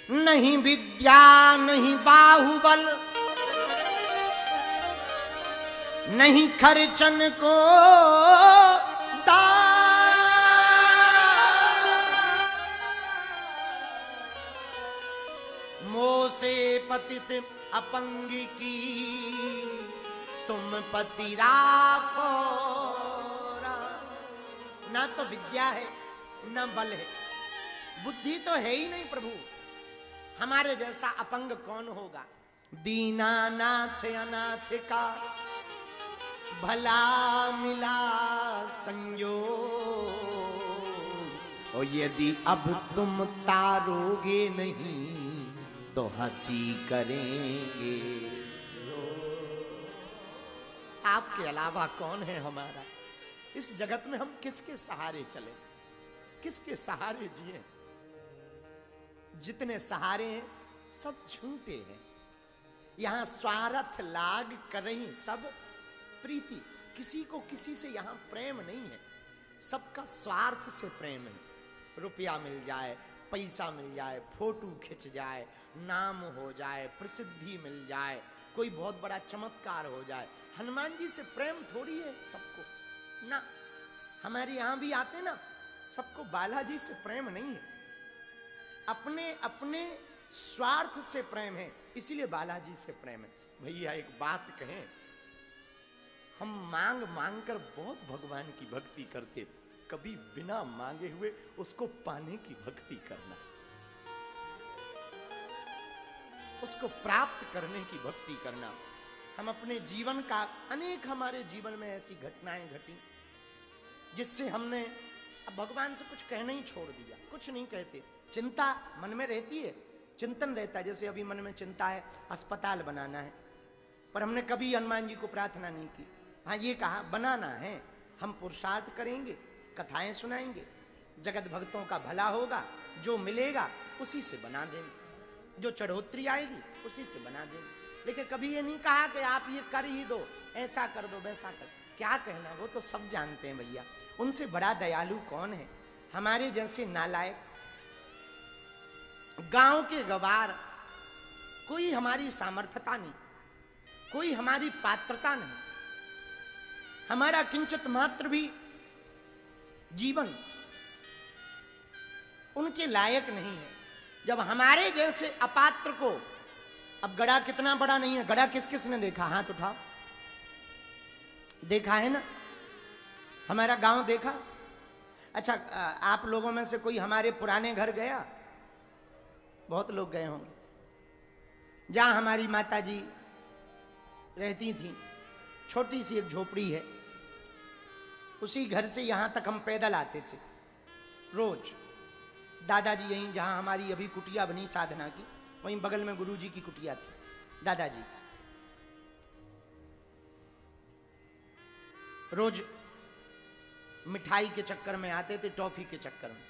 नहीं विद्या नहीं बाहुबल, नहीं खर्चन को दान, मोह से पतित अपंगी की तुम पति राखो। ना तो विद्या है ना बल है, बुद्धि तो है ही नहीं प्रभु। हमारे जैसा अपंग कौन होगा। दीनानाथ अनाथ का भला मिला संयोग, और यदि अब तुम तारोगे नहीं तो हंसी करेंगे। आपके अलावा कौन है हमारा। इस जगत में हम किसके सहारे चले, किसके सहारे जिए। जितने सहारे हैं सब झूठे हैं। यहां स्वार्थ लाग करहीं सब प्रीति, किसी को किसी से यहां प्रेम नहीं है, सबका स्वार्थ से प्रेम है। रुपया मिल जाए, पैसा मिल जाए, फोटो खिंच जाए, नाम हो जाए, प्रसिद्धि मिल जाए, कोई बहुत बड़ा चमत्कार हो जाए। हनुमान जी से प्रेम थोड़ी है सबको ना। हमारे यहां भी आते ना, सबको बालाजी से प्रेम नहीं है, अपने अपने स्वार्थ से प्रेम है, इसीलिए बालाजी से प्रेम है। भैया एक बात कहें, हम मांग मांग कर बहुत भगवान की भक्ति करते, कभी बिना मांगे हुए उसको पाने की भक्ति करना, उसको प्राप्त करने की भक्ति करना। हम अपने जीवन का अनेक, हमारे जीवन में ऐसी घटनाएं घटी जिससे हमने अब भगवान से कुछ कहना ही छोड़ दिया, कुछ नहीं कहते। चिंता मन में रहती है, चिंतन रहता है। जैसे अभी मन में चिंता है अस्पताल बनाना है, पर हमने कभी हनुमान जी को प्रार्थना नहीं की। हाँ ये कहा बनाना है, हम पुरुषार्थ करेंगे, कथाएं सुनाएंगे, जगत भक्तों का भला होगा, जो मिलेगा उसी से बना देंगे, जो चढ़ोतरी आएगी उसी से बना देंगे। लेकिन कभी ये नहीं कहा कि आप ये कर ही दो, ऐसा कर दो, वैसा कर। क्या कहना, वो तो सब जानते हैं भैया। उनसे बड़ा दयालु कौन है। हमारे जैसे नालायक गांव के गवार, कोई हमारी सामर्थ्यता नहीं, कोई हमारी पात्रता नहीं, हमारा किंचित मात्र भी जीवन उनके लायक नहीं है। जब हमारे जैसे अपात्र को, अब गड़ा कितना बड़ा नहीं है, गड़ा किस किस ने देखा, हाथ उठाओ, देखा है ना, हमारा गांव देखा। अच्छा आप लोगों में से कोई हमारे पुराने घर गया, बहुत लोग गए होंगे, जहां हमारी माता जी रहती थी, छोटी सी एक झोपड़ी है, उसी घर से यहां तक हम पैदल आते थे रोज। दादाजी यहीं, जहां हमारी अभी कुटिया बनी साधना की, वहीं बगल में गुरुजी की कुटिया थी दादाजी। रोज मिठाई के चक्कर में आते थे, टॉफी के चक्कर में।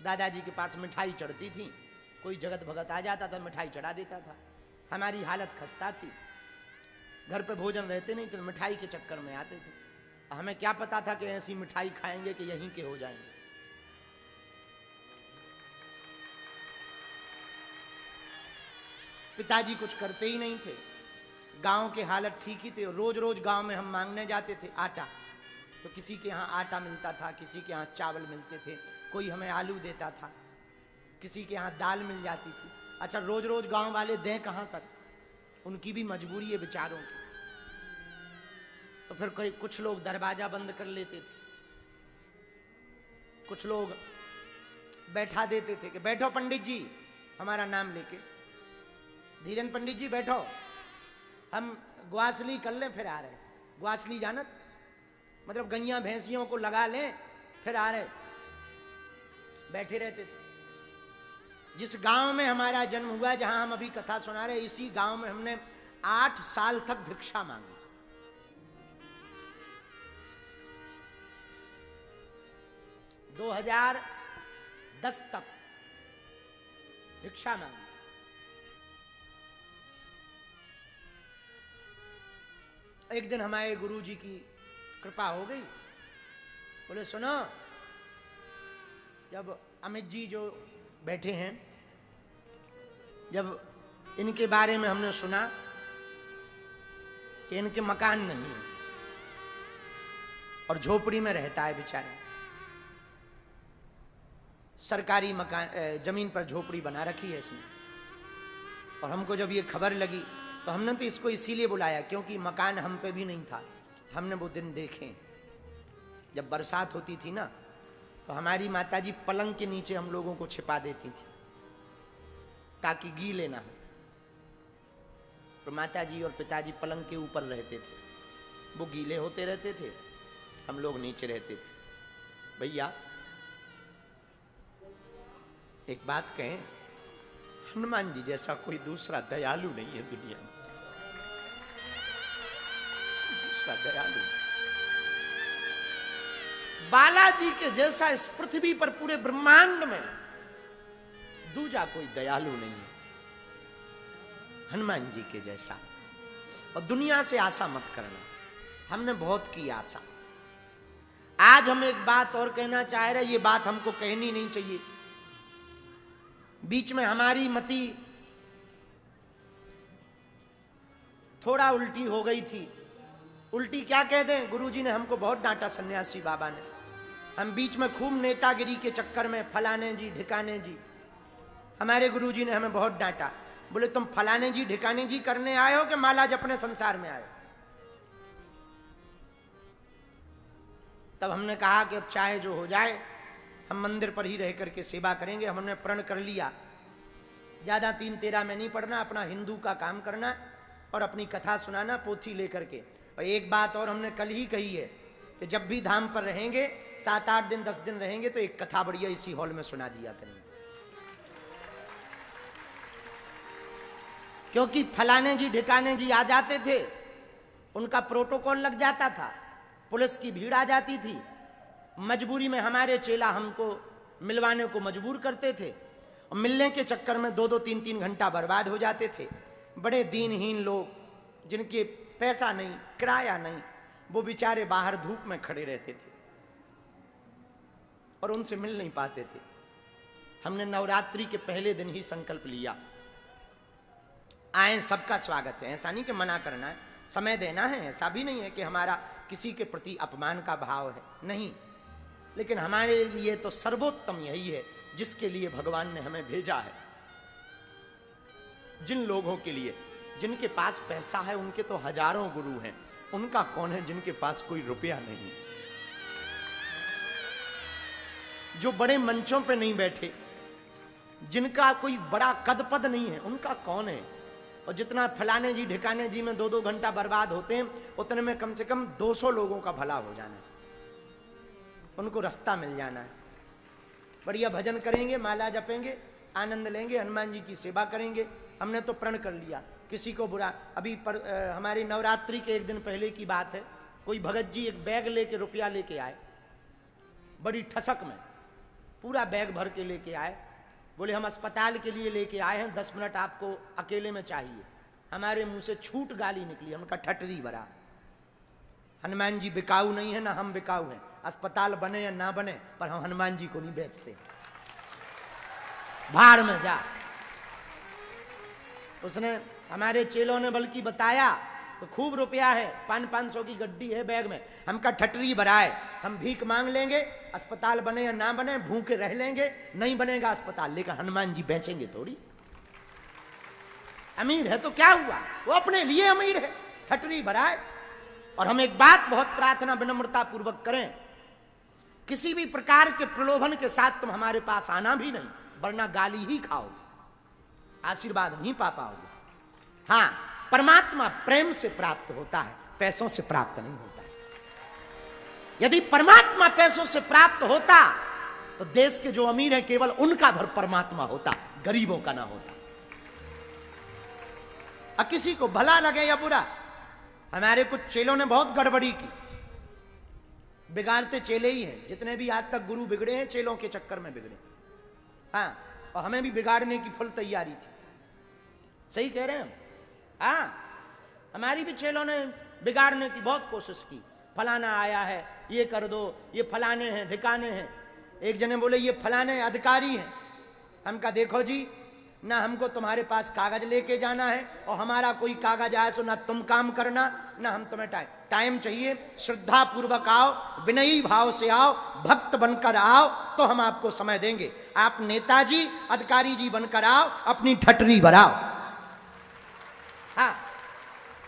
दादाजी के पास मिठाई चढ़ती थी, कोई जगत भगत आ जाता था, मिठाई चढ़ा देता था। हमारी हालत खस्ता थी, घर पे भोजन रहते नहीं तो मिठाई के चक्कर में आते थे। हमें क्या पता था कि ऐसी मिठाई खाएंगे कि यहीं के हो जाएंगे। पिताजी कुछ करते ही नहीं थे, गांव के हालत ठीक ही थे। रोज रोज गांव में हम मांगने जाते थे आटा, तो किसी के यहाँ आटा मिलता था, किसी के यहाँ चावल मिलते थे, कोई हमें आलू देता था, किसी के यहाँ दाल मिल जाती थी। अच्छा रोज रोज गांव वाले दें कहाँ तक, उनकी भी मजबूरी है बेचारों की। तो फिर कोई कुछ लोग दरवाजा बंद कर लेते थे, कुछ लोग बैठा देते थे कि बैठो पंडित जी, हमारा नाम लेके, धीरेन्द्र पंडित जी बैठो, हम ग्वासली कर लें फिर आ रहे। ग्वासली जानत, मतलब गैया भैंसियों को लगा लें फिर आ रहे। बैठे रहते थे। जिस गांव में हमारा जन्म हुआ, जहां हम अभी कथा सुना रहे, इसी गांव में हमने 8 साल तक भिक्षा मांगी। 2010 तक भिक्षा मांगी। एक दिन हमारे गुरुजी की कृपा हो गई, बोले सुनो, जब अमित जी जो बैठे हैं जब इनके बारे में हमने सुना कि इनके मकान नहीं है और झोपड़ी में रहता है बेचारा, सरकारी मकान जमीन पर झोपड़ी बना रखी है इसने। और हमको जब ये खबर लगी तो हमने तो इसको इसीलिए बुलाया क्योंकि मकान हम पे भी नहीं था। हमने वो दिन देखे जब बरसात होती थी ना, तो हमारी माताजी पलंग के नीचे हम लोगों को छिपा देती थी ताकि गीले ना हो। तो माताजी और पिताजी पलंग के ऊपर रहते थे, वो गीले होते रहते थे, हम लोग नीचे रहते थे। भैया एक बात कहें, हनुमान जी जैसा कोई दूसरा दयालु नहीं है दुनिया में, दूसरा दयालु। बालाजी के जैसा इस पृथ्वी पर पूरे ब्रह्मांड में दूजा कोई दयालु नहीं है हनुमान जी के जैसा। और दुनिया से आशा मत करना, हमने बहुत की आशा। आज हम एक बात और कहना चाह रहे, ये बात हमको कहनी नहीं चाहिए। बीच में हमारी मति थोड़ा उल्टी हो गई थी। उल्टी क्या कह दें, गुरुजी ने हमको बहुत डांटा, सन्यासी बाबा ने। हम बीच में खूब नेतागिरी के चक्कर में फलाने जी ढिकाने जी, हमारे गुरुजी ने हमें बहुत डांटा। बोले तुम फलाने जी ढिकाने जी करने आए हो कि महाराज अपने संसार में आए हो। तब हमने कहा कि अब चाहे जो हो जाए, हम मंदिर पर ही रह करके सेवा करेंगे। हमने प्रण कर लिया, ज्यादा 3-13 में नहीं पढ़ना, अपना हिंदू का काम करना और अपनी कथा सुनाना पोथी लेकर के। और एक बात और हमने कल ही कही है कि जब भी धाम पर रहेंगे 7-8 दिन 10 दिन रहेंगे तो एक कथा बढ़िया इसी हॉल में सुना दिया करेंगे। क्योंकि फलाने जी ढिकाने जी आ जाते थे, उनका प्रोटोकॉल लग जाता था, पुलिस की भीड़ आ जाती थी, मजबूरी में हमारे चेला हमको मिलवाने को मजबूर करते थे और मिलने के चक्कर में 2-2 3-3 घंटा बर्बाद हो जाते थे। बड़े दीनहीन लोग जिनके पैसा नहीं, किराया नहीं, वो बेचारे बाहर धूप में खड़े रहते थे और उनसे मिल नहीं पाते थे। हमने नवरात्रि के पहले दिन ही संकल्प लिया, आए सबका स्वागत है। ऐसा नहीं कि मना करना है, समय देना है, ऐसा भी नहीं है कि हमारा किसी के प्रति अपमान का भाव है, नहीं। लेकिन हमारे लिए तो सर्वोत्तम यही है जिसके लिए भगवान ने हमें भेजा है। जिन लोगों के लिए जिनके पास पैसा है, उनके तो हजारों गुरु हैं, उनका कौन है जिनके पास कोई रुपया नहीं। जो बड़े मंचों पे नहीं बैठे, जिनका कोई बड़ा कद पद नहीं है, उनका कौन है। और जितना फलाने जी ढिकाने जी में 2-2 घंटा बर्बाद होते हैं, उतने में कम से कम 200 लोगों का भला हो जाना है, उनको रास्ता मिल जाना है। बढ़िया भजन करेंगे, माला जपेंगे, आनंद लेंगे, हनुमान जी की सेवा करेंगे। हमने तो प्रण कर लिया, किसी को बुरा। अभी हमारी नवरात्रि के एक दिन पहले की बात है, कोई भगत जी एक बैग लेके रुपया लेके आए, बड़ी ठसक में पूरा बैग भर के लेके आए। बोले हम अस्पताल के लिए लेके आए हैं, 10 मिनट आपको अकेले में चाहिए। हमारे मुंह से छूट गाली निकली, हमका ठटरी भरा। हनुमान जी बिकाऊ नहीं है, ना हम बिकाऊ हैं। अस्पताल बने या ना बने, पर हम हनुमान जी को नहीं बेचते। भाड़ में जा। उसने, हमारे चेलों ने बल्कि बताया तो खूब रुपया है, 500 की गड्डी है बैग में। हमका ठटरी भरा है, हम भीख मांग लेंगे, अस्पताल बने या ना बने, भूखे रह लेंगे, नहीं बनेगा अस्पताल, लेकिन हनुमान जी बेचेंगे थोड़ी। अमीर है तो क्या हुआ, वो अपने लिए अमीर है, ठटरी भरा है। और हम एक बात बहुत प्रार्थना विनम्रता पूर्वक करें, किसी भी प्रकार के प्रलोभन के साथ तुम हमारे पास आना भी नहीं, वरना गाली ही खाओगे, आशीर्वाद नहीं पा पाओगे। हाँ, परमात्मा प्रेम से प्राप्त होता है, पैसों से प्राप्त नहीं होता। यदि परमात्मा पैसों से प्राप्त होता तो देश के जो अमीर हैं केवल उनका भर परमात्मा होता, गरीबों का ना होता। अब किसी को भला लगे या बुरा, हमारे कुछ चेलों ने बहुत गड़बड़ी की। बिगाड़ते चेले ही हैं, जितने भी आज तक गुरु बिगड़े हैं चेलों के चक्कर में बिगड़े। हाँ, और हमें भी बिगाड़ने की फुल तैयारी थी। सही कह रहे हैं हम। हाँ, हमारी भी चेलों ने बिगाड़ने की बहुत कोशिश की। फलाना आया है, ये कर दो, ये फलाने हैं ढिकाने हैं। एक जने बोले ये फलाने अधिकारी हैं। हम कहा देखो जी, ना हमको तुम्हारे पास कागज लेके जाना है, और हमारा कोई कागज आए सो ना तुम काम करना, ना हम तुम्हें टाइम चाहिए। श्रद्धा पूर्वक आओ, विनयी भाव से आओ, भक्त बनकर आओ, तो हम आपको समय देंगे। आप नेताजी अधिकारी जी बनकर आओ, अपनी ठटरी भराओ। हाँ,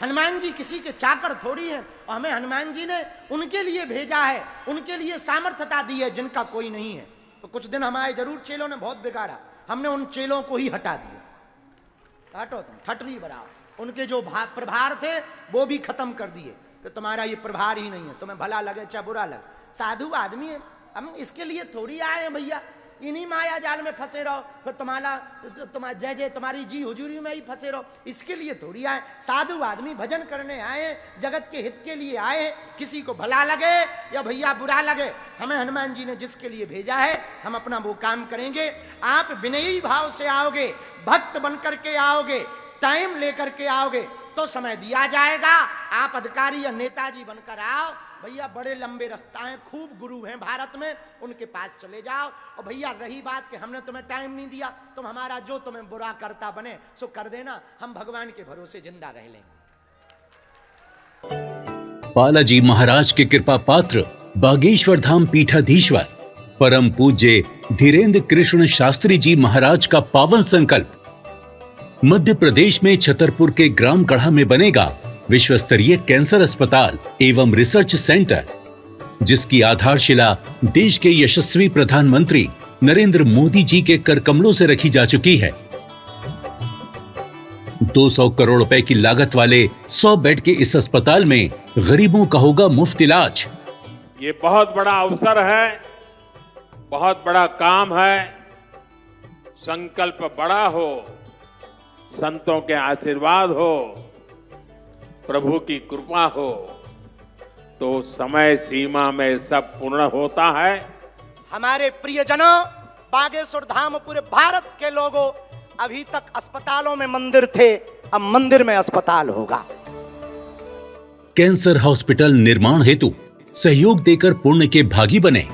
हनुमान जी किसी के चाकर थोड़ी हैं, और हमें हनुमान जी ने उनके लिए भेजा है, उनके लिए सामर्थ्यता दी है जिनका कोई नहीं है। तो कुछ दिन हमारे जरूर चेलों ने बहुत बिगाड़ा, हमने उन चेलों को ही हटा दिया। हटो तुम, ठटरी बनाओ। उनके जो प्रभार थे वो भी खत्म कर दिए कि तुम्हारा ये प्रभार ही नहीं है, तुम्हें भला लगे चाहे बुरा लगे। साधु आदमी है, हम इसके लिए थोड़ी आए हैं भैया, इन्हीं माया जाल में फंसे रहो, फिर तुम्हारा जय जय तुम्हारी जी हुजूरी में ही फंसे रहो, इसके लिए थोड़ी आए। साधु आदमी भजन करने आए, जगत के हित के लिए आए, किसी को भला लगे या भैया बुरा लगे, हमें हनुमान जी ने जिसके लिए भेजा है हम अपना वो काम करेंगे। आप विनयी भाव से आओगे, भक्त बनकर के आओगे, टाइम लेकर के आओगे तो समय दिया जाएगा। आप अधिकारी या नेताजी बनकर आओ, भैया बड़े लंबे रास्ता हैं, खूब गुरु हैं भारत में, उनके पास चले जाओ। और भैया रही बात कि हमने तुम्हें टाइम नहीं दिया, तुम हमारा जो तुम्हें बुरा करता बने सो कर देना, हम भगवान के भरोसे जिंदा रह लेंगे। बालाजी महाराज के कृपा पात्र बागेश्वर धाम पीठाधीश्वर परम पूज्य धीरेन्द्र कृष्ण शास्त्री जी महाराज का पावन संकल्प। मध्य प्रदेश में छतरपुर के ग्राम गढ़ा में बनेगा विश्व स्तरीय कैंसर अस्पताल एवं रिसर्च सेंटर, जिसकी आधारशिला देश के यशस्वी प्रधानमंत्री नरेंद्र मोदी जी के कर कमलों से रखी जा चुकी है। 200 करोड़ रुपए की लागत वाले 100 बेड के इस अस्पताल में गरीबों का होगा मुफ्त इलाज। ये बहुत बड़ा अवसर है, बहुत बड़ा काम है। संकल्प बड़ा हो, संतों के आशीर्वाद हो, प्रभु की कृपा हो, तो समय सीमा में सब पूर्ण होता है। हमारे प्रियजनों, बागेश्वर धाम पूरे भारत के लोगों, अभी तक अस्पतालों में मंदिर थे, अब मंदिर में अस्पताल होगा। कैंसर हॉस्पिटल निर्माण हेतु सहयोग देकर पुण्य के भागी बने।